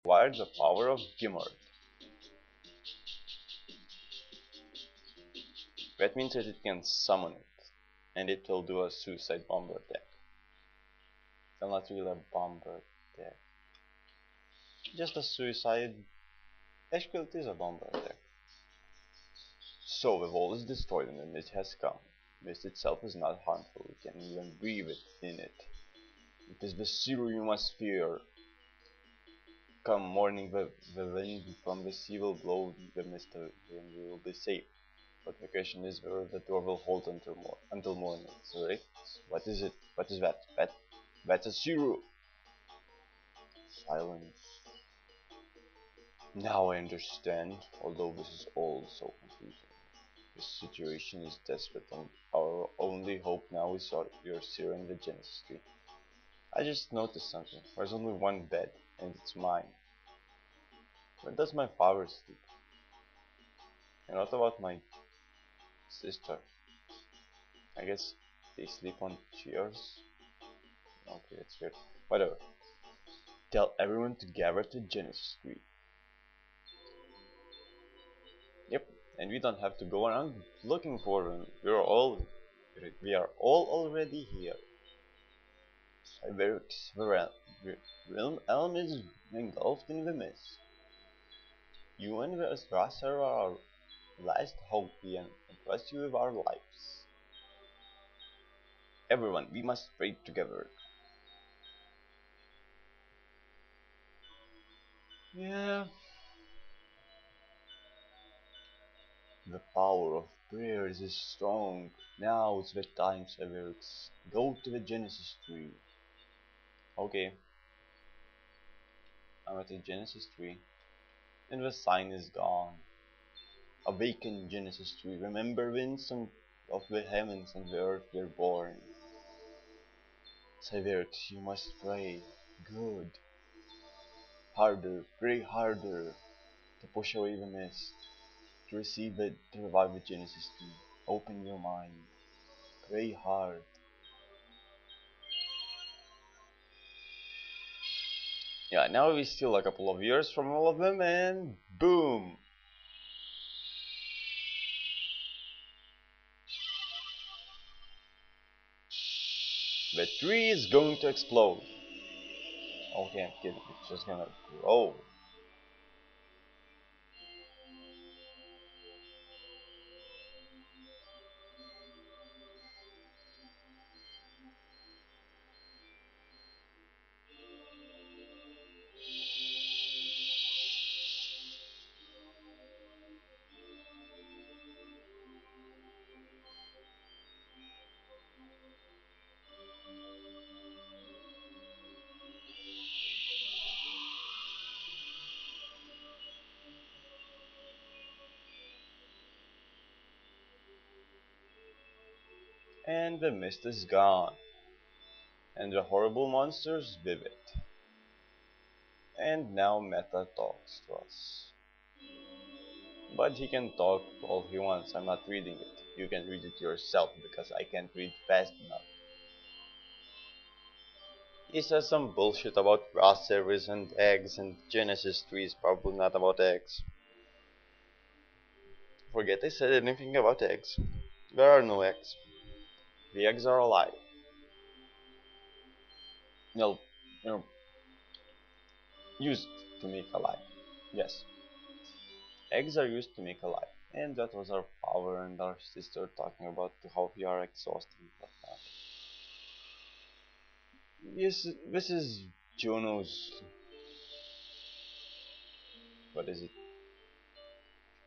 acquired the power of Gimmard. That means that it can summon it, and it will do a suicide bomber attack. Well, not really a bomber attack. Just a suicide. Actually, it is a bomber attack. So the wall is destroyed and the mist has come. Mist itself is not harmful, you can even breathe it in it. It is the zero you must fear. Come morning, the wind from the sea will blow the mist away and we will be safe. But the question is whether the door will hold until morning. Siverix, what is it? What is that? That's a zero. Silence. Now I understand, although this is all so confusing. The situation is desperate and our only hope now is your seer in the Genesis tree. I just noticed something. There's only one bed, and it's mine. Where does my father sleep? And what about my sister? I guess they sleep on chairs? Okay, that's weird. Whatever. Tell everyone to gather to Genesis tree. Yep, and we don't have to go around looking for them. We are all already here. Siverix, the realm is engulfed in the mist. You and the Strasser are our last hope and trust you with our lives. Everyone, we must pray together. Yeah. The power of prayers is strong. Now is the time, Siverix. Go to the Genesis tree. Okay, I'm at the Genesis tree. And the sign is gone. Awaken, Genesis tree. Remember Vincent of the heavens and the earth were born. Siverix, you must pray. Good. Harder, pray harder. To push away the mist. To receive it, to revive the Genesis tree. Open your mind. Pray hard. Yeah, now we still a couple of years from all of them and boom! The tree is going to explode. Okay, I'm kidding. It's just gonna grow. And the mist is gone. And the horrible monsters with it. And now Meta talks to us. But he can talk all he wants. I'm not reading it. You can read it yourself because I can't read fast enough. He says some bullshit about raw service and eggs, and Genesis 3 is probably not about eggs. Forget I said anything about eggs. There are no eggs. The eggs are alive. No, no, used to make alive. Yes, eggs are used to make alive. And that was our father and our sister talking about how we are exhausted and whatnot. Yes, this is Juno's. What is it?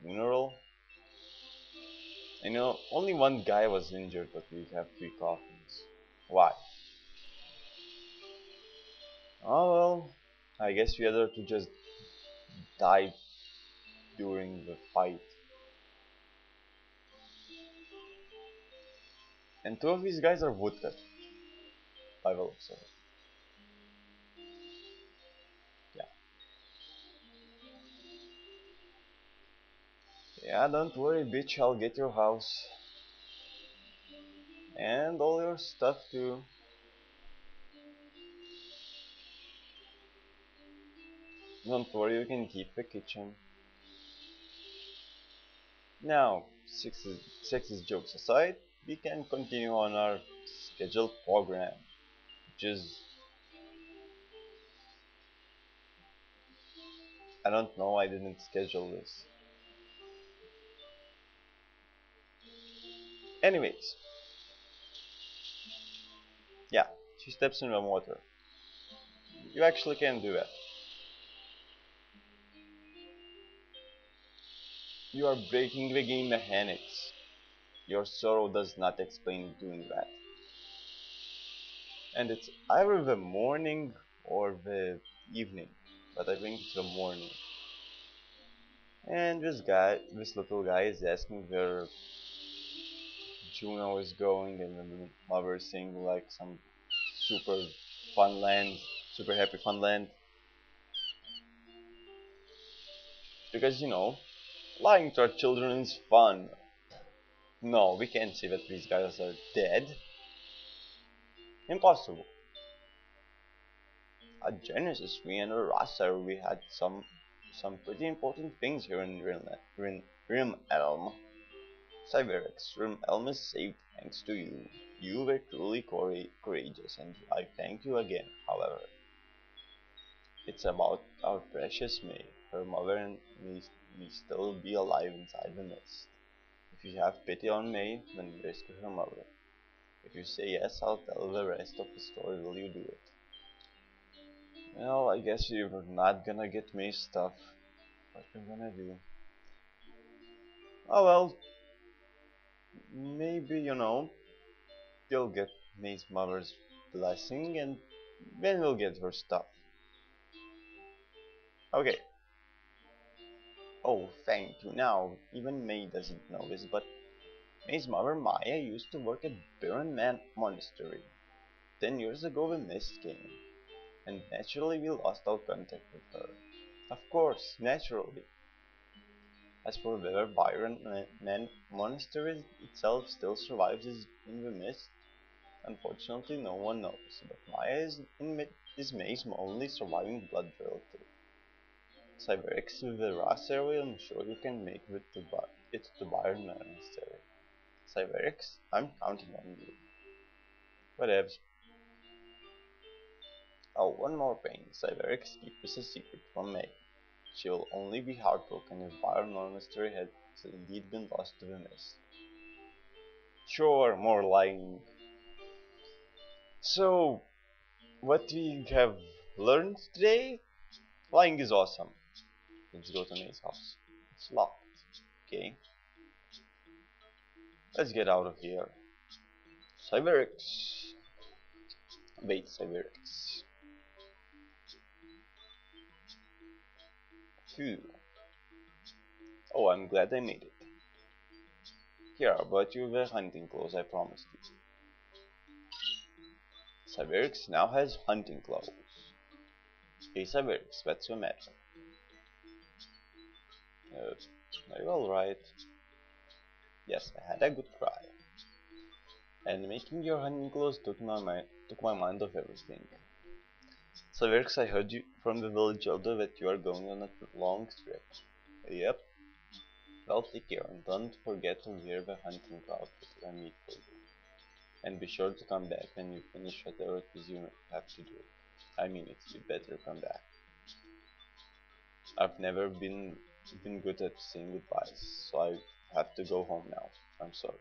Funeral? I know only one guy was injured, but we have three coffins. Why? Oh well, I guess we had to just die during the fight. And two of these guys are woodcut, by the looks of it. Yeah. Yeah, don't worry, bitch, I'll get your house. And all your stuff too. Don't worry, you can keep the kitchen. Now, sexist jokes aside, we can continue on our scheduled program, which is, I don't know, I didn't schedule this. Anyways, yeah, she steps in the water. You actually can do that. You are breaking the game mechanics. Your sorrow does not explain doing that. And it's either the morning or the evening, but I think it's the morning. And this little guy is asking where Juno is going, and the mother is saying like some super fun land, super happy fun land. Because you know, lying to our children is fun. No, we can't say that these guys are dead. Impossible. At Genesis, we and Rasa, we had some pretty important things here in Rim Elm. Siverix, Rim Elm is safe thanks to you. You were truly courageous, and I thank you again. However, it's about our precious May. Her mother and may still be alive inside the mist. If you have pity on May, then rescue her mother. If you say yes, I'll tell the rest of the story. Will you do it? Well, I guess you're not gonna get May's stuff. What we're gonna do? Oh well, maybe, you know, you'll get May's mother's blessing and then we'll get her stuff. Okay. Oh, thank you. Now, even May doesn't know this, but May's mother Maya used to work at Baron Monastery. 10 years ago the mist came, and naturally we lost our contact with her. Of course, naturally. As for whether Byron Monastery itself still survives in the mist, unfortunately no one knows, but Maya is May's only surviving blood relative. Siverix with the Ras area, I'm sure you can make it to Byron Monastery. Siverix, I'm counting on you. Whatevs. Oh, one more thing. Siverix keeps a secret from May. She will only be heartbroken if Byron Monastery has indeed been lost to the mist. Sure, more lying. So, what we have learned today? Lying is awesome. Let's go to May's house. It's locked. Okay. Let's get out of here. Siverix. Wait, Siverix. Phew. Oh, I'm glad I made it. Here, I bought you the hunting clothes I promised you. Siverix now has hunting clothes. Hey Siverix, what's your matter? Are you alright? Yes, I had a good cry. And making your hunting clothes took my mind off everything. Siverix, I heard you from the village elder that you are going on a long trip. Yep. Well, take care and don't forget to wear the hunting outfit I made for you. And be sure to come back when you finish whatever it is you have to do. I mean it, you better come back. I've never been good at saying goodbyes, so I have to go home now. I'm sorry.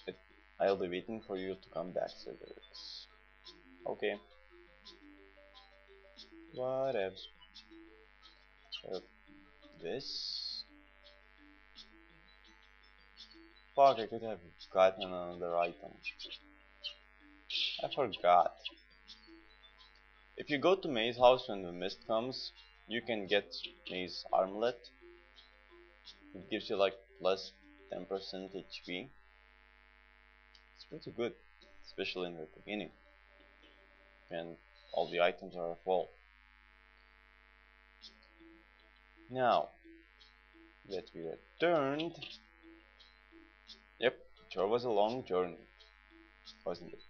But I'll be waiting for you to come back, Siverix. Okay. What else? Uh, this? Fuck, I could have gotten another item. I forgot. If you go to May's house when the mist comes, you can get May's armlet. It gives you like plus 10% HP. It's pretty good, especially in the beginning, and all the items are full. Now that we returned, yep, it sure was a long journey, wasn't it?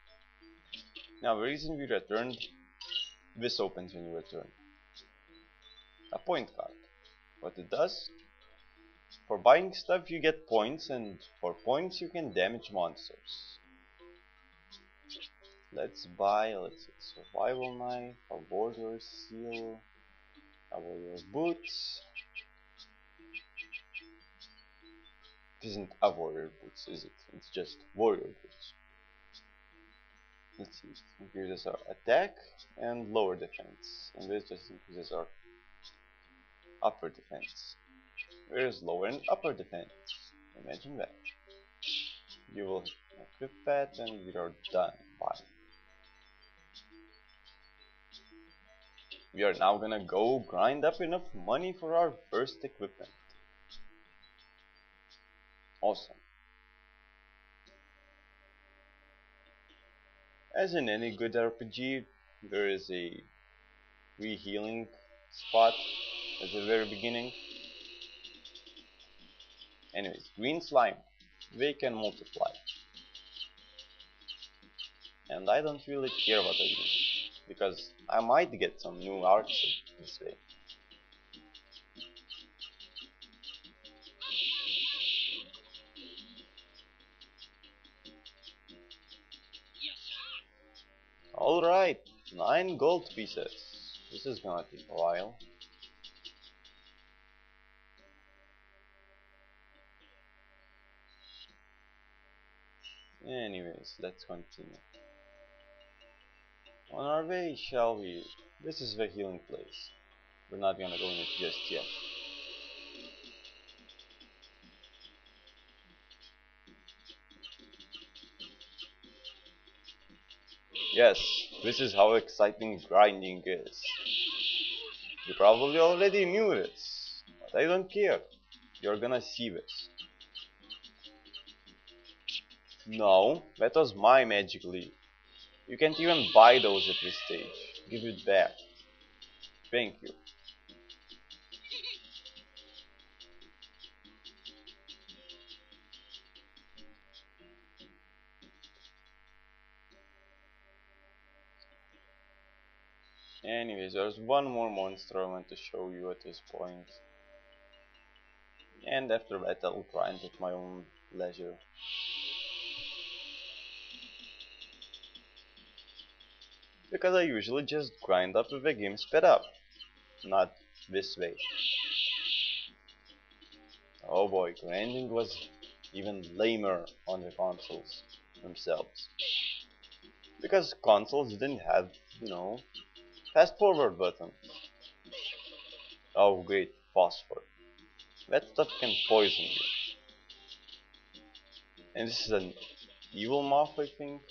Now the reason we returned, this opens when you return. a point card. What it does? For buying stuff you get points, and for points you can damage monsters. Let's buy, let's see, survival knife, a warrior seal, a warrior boots. It isn't a warrior boots, is it? It's just warrior boots. Let's see, it increases our attack and lower defense, and this just increases our upper defense. Where's lower and upper defense? Imagine that. You will equip that and we are done. Bye. We are now gonna go grind up enough money for our first equipment. Awesome. As in any good RPG, there is a re-healing spot at the very beginning. Anyways, green slime. They can multiply. And I don't really care what I do, because I might get some new arts this way. Alright, 9 gold pieces. This is gonna take a while. Anyways, let's continue. On our way, shall we? This is the healing place. We're not gonna go in it just yet. Yes, this is how exciting grinding is. You probably already knew this, but I don't care. You're gonna see this. No, that was my magic leaf. You can't even buy those at this stage. Give it back. Thank you. Anyways, there's one more monster I want to show you at this point. And after that I'll grind at my own leisure. Because I usually just grind up with the game sped up. Not this way. Oh boy, grinding was even lamer on the consoles themselves. Because consoles didn't have, you know, fast forward button. Oh great, phosphor. That stuff can poison you. And this is an evil moth, I think.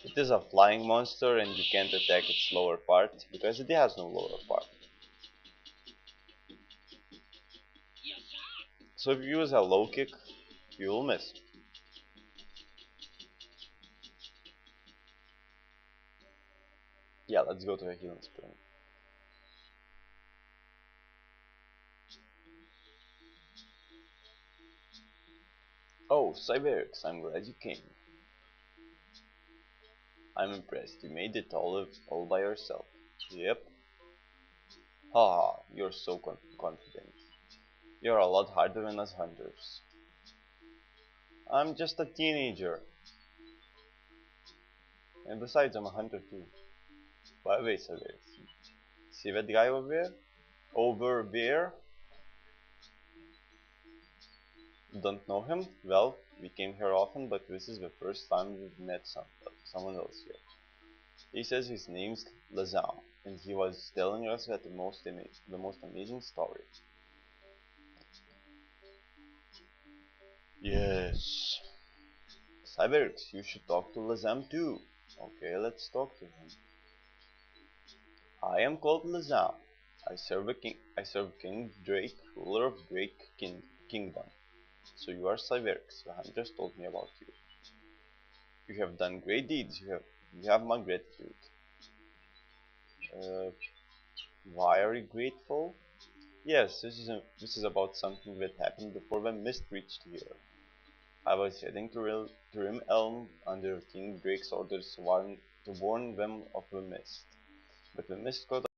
It is a flying monster and you can't attack its lower part because it has no lower part. So if you use a low kick, you will miss. Yeah, let's go to a healing spring. Oh, Siverix, I'm glad you came. I'm impressed. You made it all by yourself. Yep. Haha, you're so confident. You're a lot harder than us hunters. I'm just a teenager. And besides, I'm a hunter too. By the way, Siverix, see that guy over there? Over there? Don't know him? Well, we came here often, but this is the first time we've met someone else here. He says his name's Legaia, and he was telling us that the most amazing story. Yes. Siverix, you should talk to Legaia too. Okay, let's talk to him. I am called Legaia. I serve King Drake, ruler of Kingdom. So you are Siverix. The hunters told me about you. You have done great deeds. You have my gratitude. Uh, why are you grateful? Yes, this is about something that happened before the mist reached here. I was heading to Rim Elm under King Drake's orders to warn them of the mist. But the mist got